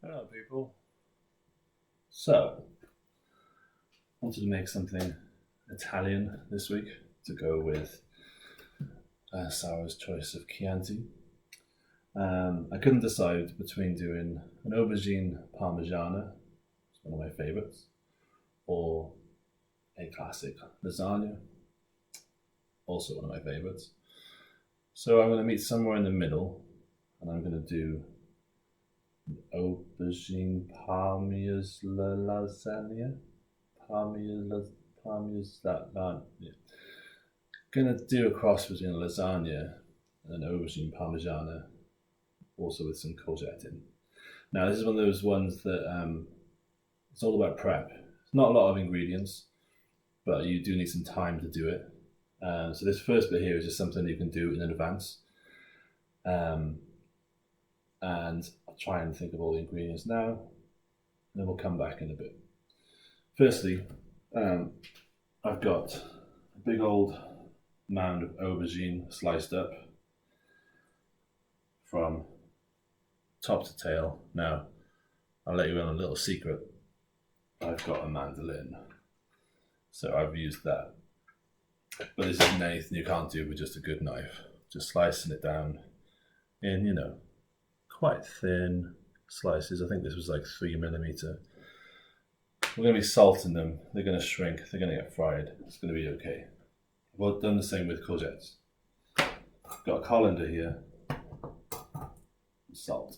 Hello, people. So, wanted to make something Italian this week to go with Sarah's choice of Chianti. I couldn't decide between doing an Aubergine Parmigiana, it's one of my favourites, or a classic lasagna, also one of my favourites. So I'm going to meet somewhere in the middle, and I'm going to do Aubergine Parmigiana lasagna. Parmigiana, yeah. Gonna do a cross between a lasagna and an aubergine parmigiana, also with some courgette in. Now this is one of those ones that it's all about prep. It's not a lot of ingredients, but you do need some time to do it. So this first bit here is just something you can do in advance. And I'll try and think of all the ingredients now, and then we'll come back in a bit. Firstly, I've got a big old mound of aubergine sliced up from top to tail. Now, I'll let you in on a little secret. I've got a mandolin, so I've used that. But this isn't anything you can't do with just a good knife. Just slicing it down in, quite thin slices. I think this was like 3mm. We're going to be salting them. They're going to shrink. They're going to get fried. It's going to be okay. I've done the same with courgettes. Got a colander here. Salt.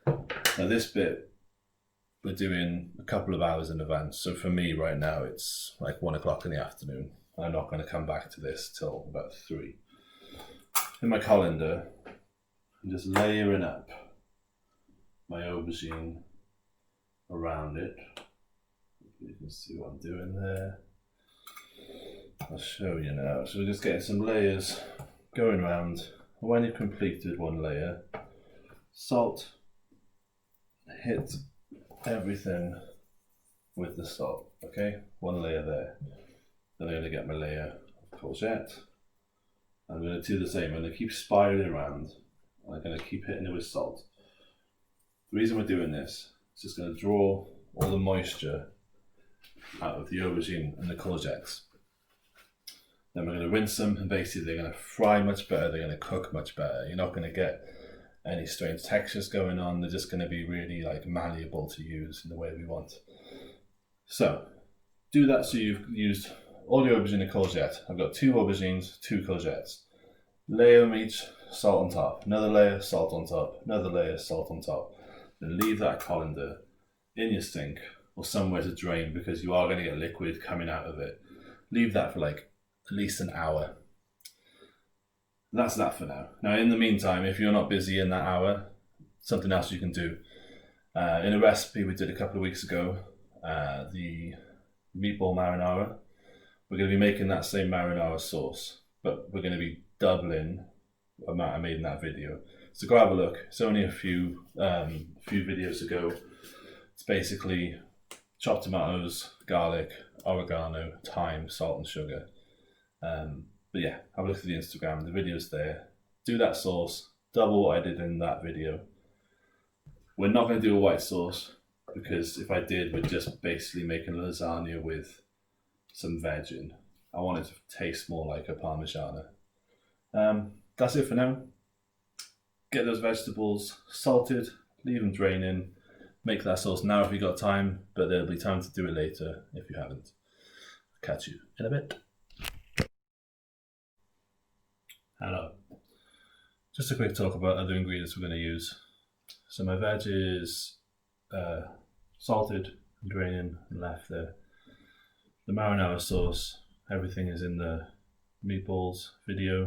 Now this bit we're doing a couple of hours in advance. So for me right now it's like 1 o'clock in the afternoon. I'm not going to come back to this till about 3. In my colander, I'm just layering up my aubergine around it. You can see what I'm doing there. I'll show you now. So we're just getting some layers going around. When you've completed one layer, salt, hit everything with the salt. Okay, one layer there. Then I'm going to get my layer of courgette. I'm going to do the same. I'm going to keep spiraling around. I'm going to keep hitting it with salt. The reason we're doing this is just going to draw all the moisture out of the aubergine and the courgettes. Then we're going to rinse them, and basically they're going to fry much better, they're going to cook much better. You're not going to get any strange textures going on, they're just going to be really like malleable to use in the way we want. So, do that so you've used all the aubergine and courgette. I've got 2 aubergines, 2 courgettes. Layer them each, salt on top. Another layer, salt on top. Another layer, salt on top. Then leave that colander in your sink or somewhere to drain, because you are going to get liquid coming out of it. Leave that for like at least an hour. That's that for now. Now in the meantime, if you're not busy in that hour, something else you can do. In a recipe we did a couple of weeks ago, the meatball marinara, we're going to be making that same marinara sauce, but we're going to be doubling the amount I made in that video. So go have a look. It's only a few videos ago. It's basically chopped tomatoes, garlic, oregano, thyme, salt and sugar. But yeah, have a look at the Instagram, the video's there. Do that sauce, double what I did in that video. We're not going to do a white sauce, because if I did, we're just basically making lasagna with some veg in. I want it to taste more like a parmigiana. That's it for now. Get those vegetables salted, leave them draining, make that sauce now if you've got time, but there'll be time to do it later if you haven't. Catch you in a bit. Hello. Just a quick talk about other ingredients we're going to use. So my veg is salted, draining and left there. The marinara sauce, everything is in the meatballs video,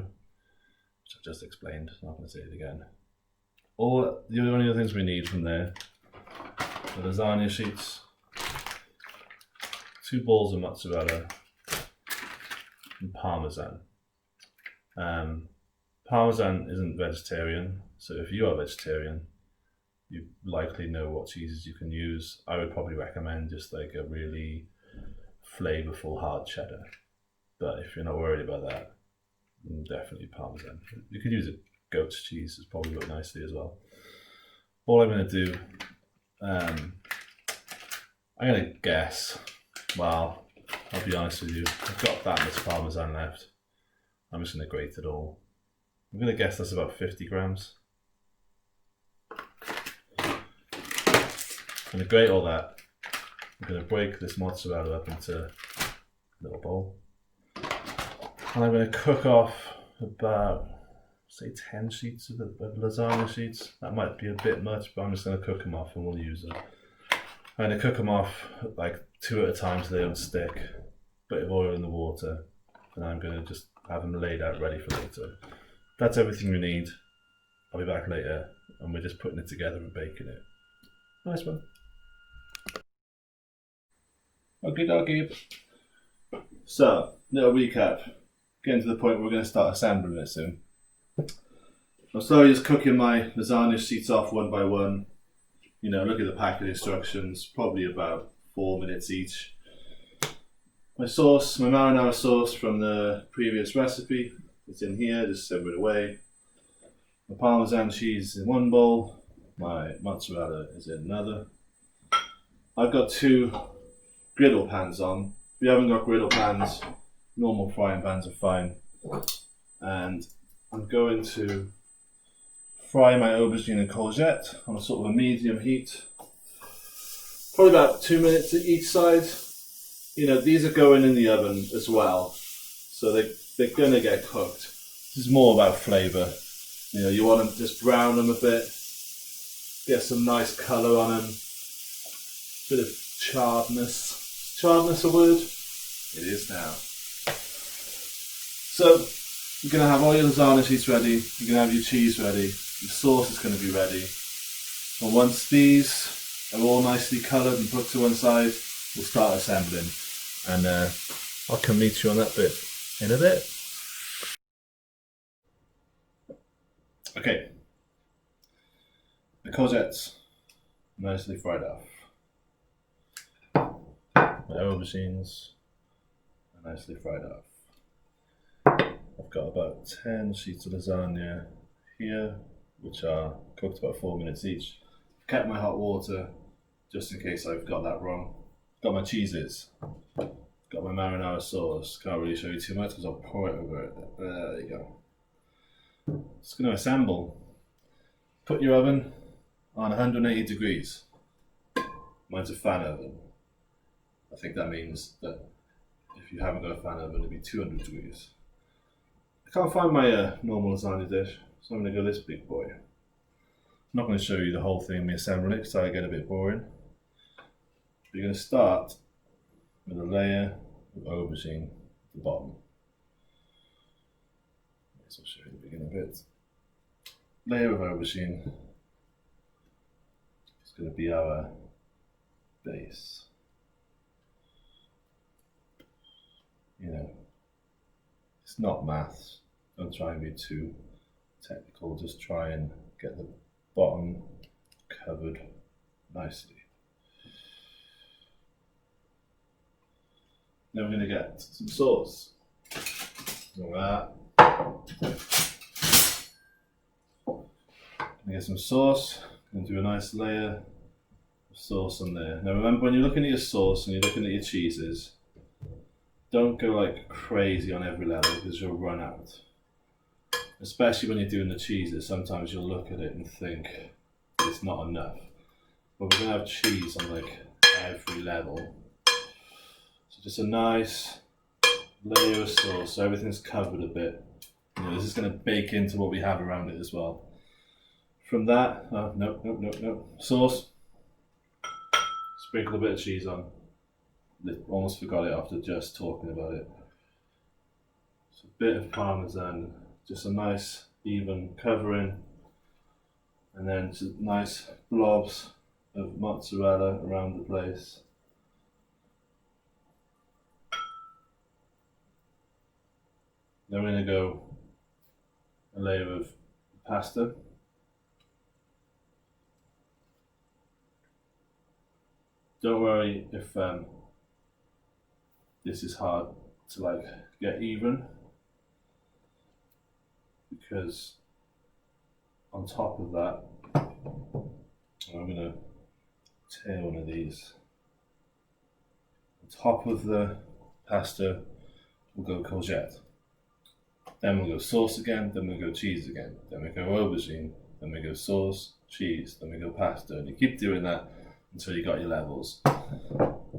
which I've just explained, so I'm not going to say it again. The only other things we need from there, the lasagna sheets, 2 balls of mozzarella, and parmesan. Parmesan isn't vegetarian, so if you are vegetarian, you likely know what cheeses you can use. I would probably recommend just like a really flavorful hard cheddar, but if you're not worried about that, definitely Parmesan. You could use a goat's cheese, it's probably look nicely as well. All I'm going to do I'm gonna guess. Well, I'll be honest with you. I've got that much parmesan left. I'm just gonna grate it all. I'm gonna guess that's about 50 grams. I'm gonna grate all that. I'm gonna break this mozzarella up into a little bowl. And I'm gonna cook off about, say, 10 sheets of lasagna sheets. That might be a bit much, but I'm just gonna cook them off and we'll use it. I'm gonna cook them off like 2 at a time so they don't stick. Bit of oil in the water, and I'm gonna just have them laid out ready for later. That's everything we need. I'll be back later, and we're just putting it together and baking it. Nice one. Okay, doggy. So, little recap. Getting to the point where we're going to start assembling it soon. I'm slowly just cooking my lasagna sheets off one by one. You know, look at the packet instructions, probably about 4 minutes each. My sauce, my marinara sauce from the previous recipe, it's in here, just simmer it away. My parmesan cheese in one bowl, my mozzarella is in another. I've got 2 griddle pans on. If you haven't got griddle pans, normal frying pans are fine. And I'm going to fry my aubergine and courgette on a sort of a medium heat. Probably about 2 minutes at each side. You know, these are going in the oven as well, so they're going to get cooked. This is more about flavour. You know, you want to just brown them a bit, get some nice colour on them, bit of charredness. Is charredness a word? It is now. So, you're going to have all your lasagna sheets ready, you're going to have your cheese ready, your sauce is going to be ready. And once these are all nicely coloured and put to one side, we'll start assembling. And I'll come meet you on that bit in a bit. Okay. The courgettes nicely fried off. My aubergines are nicely fried off. I've got about 10 sheets of lasagna here, which are cooked about 4 minutes each. I've kept my hot water just in case I've got that wrong. Got my cheeses. Got my marinara sauce. Can't really show you too much because I'll pour it over it. There you go. Just going to assemble. Put your oven on 180 degrees. Mine's a fan oven. I think that means that if you haven't got a fan oven, it'll be 200 degrees. I can't find my normal lasagna dish, so I'm going to go this big boy. I'm not going to show you the whole thing, me assembling it, because I get a bit boring. You're going to start with a layer of aubergine at the bottom. So I'll show you the beginning bit. Layer of aubergine is going to be our base. You know, it's not maths. Don't try and be too technical. Just try and get the bottom covered nicely. Then we're going to get some sauce. Like that. Get some sauce. And do a nice layer of sauce on there. Now remember, when you're looking at your sauce and you're looking at your cheeses, don't go like crazy on every level because you'll run out. Especially when you're doing the cheeses, sometimes you'll look at it and think it's not enough. But we're going to have cheese on like every level. So just a nice layer of sauce, so everything's covered a bit. You know, this is going to bake into what we have around it as well. From that, no. Sauce. Sprinkle a bit of cheese on. Almost forgot it after just talking about it. So a bit of parmesan, just a nice even covering, and then just nice blobs of mozzarella around the place. Then we're going to go a layer of pasta. Don't worry if this is hard to like get even, because on top of that, I'm going to tear one of these. On top of the pasta, we'll go courgette. Then we'll go sauce again, then we'll go cheese again. Then we go aubergine, then we go sauce, cheese, then we go pasta. And you keep doing that until you got your levels.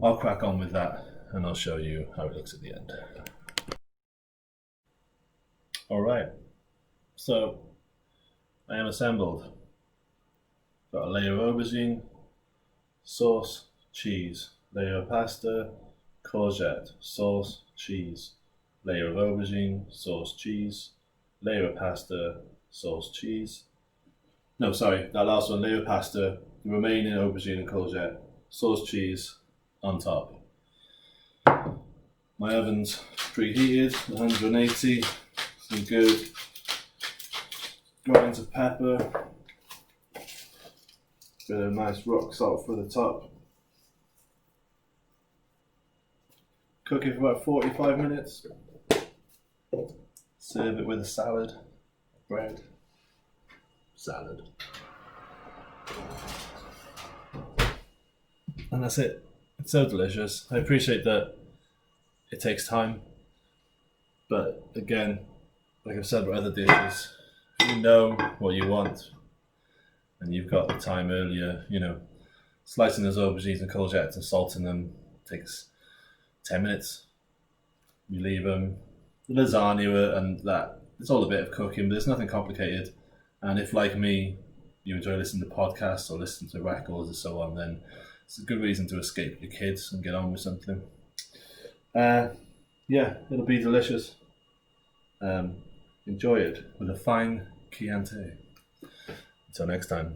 I'll crack on with that and I'll show you how it looks at the end. Alright, so I am assembled. Got a layer of aubergine, sauce, cheese, layer of pasta, courgette, sauce, cheese, layer of aubergine, sauce, cheese, layer of pasta, sauce, cheese. No, sorry, that last one, layer of pasta, the remaining aubergine and courgette, sauce, cheese on top. My oven's preheated, 180, some good grinds of pepper, bit of nice rock salt for the top. Cook it for about 45 minutes. Serve it with a salad, bread, salad. And that's it. It's so delicious. I appreciate that it takes time. But again, like I've said with other dishes, if you know what you want and you've got the time earlier, you know, slicing those aubergines and courgettes and salting them takes 10 minutes. You leave them, the lasagna and that, it's all a bit of cooking, but it's nothing complicated. And if, like me, you enjoy listening to podcasts or listening to records and so on, then it's a good reason to escape your kids and get on with something. Yeah, it'll be delicious. Enjoy it with a fine Chianti. Until next time.